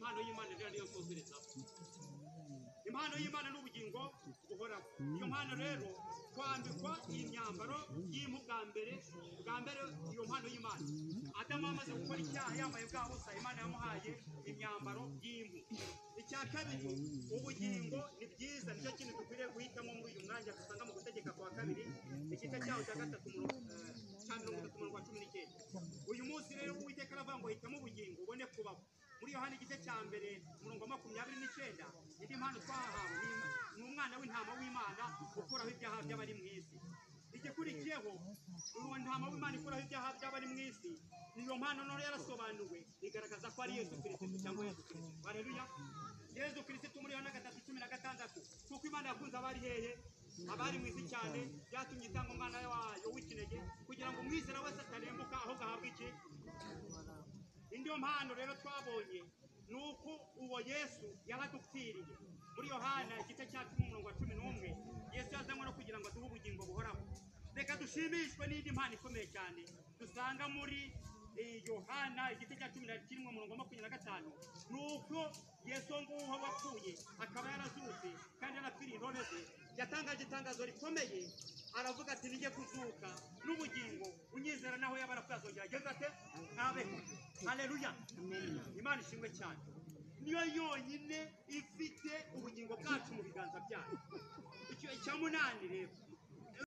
impano y'Imana rero niyo nsosereza. Impano y'Imana n'ubugingo buhoraho. Iyo mpano rero kwambikwa iyi myambaro y'impu bwa mbere iyo mpano y'Imana. Adamu amaze gukora icyaha yambaye bwa busa, Imana yamuhaye imyambaro y'impu. Icya kabiri, ubugingo ni byiza, nicyo kintu dukwiriye guhitamo muri uyu mwanya dusanga mu gutegeka kwa kabiri igice cyaho cya 3:19. Uyu munsi rero Uwiteka aravuga ngo hitamo ubugingo ubone kubaho. Muri Yohana igice cya mbere 29, indi mpano twahawe ni umwana w'intama w'Imana ukuraho ibyaha by'abari mu isi. Igikurikiyeho uwo ntama w'Imana ikuraho ibyaha by'abari mu isi, niyo mpano none yarasobanuwe igaragaza ko ari Yesu Kristo cyangwa Yesu Kristo. Haleluya. Yesu Kristo muri Yohana 3:16, kuko Imana yakunze abari hehe, abari mu isi cyane, byatumye itanga umwana wayo w'ikinege kugira ngo umwizera wese atarembuka ahubwo ahabwe iki. Indi mpano rero twabonye nuko uwo Yesu yaradupfiriye. Muri Yohana igice cya 10:11, Yesu yazanywe no kugira ngo aduhe ubugingo buhoraho. Reka dushimishwe n'indi mpano ikomeye cyane dusanga muri Yohana igice cya 11:25, nuko Yesu nguho wapfuye akaba yarazutse kandi yarapfiriye intore ze, yatangaje itangazo rikomeye, aravuga ati nige kuzuka n'ubugingo, unyizera naho yabarapfuye azongera ageze ate abeho. Haleluya. Imana ishimwe cyane. Niyo yonyine ifite ubugingo bwacu mu biganza byayo. Icya munani rero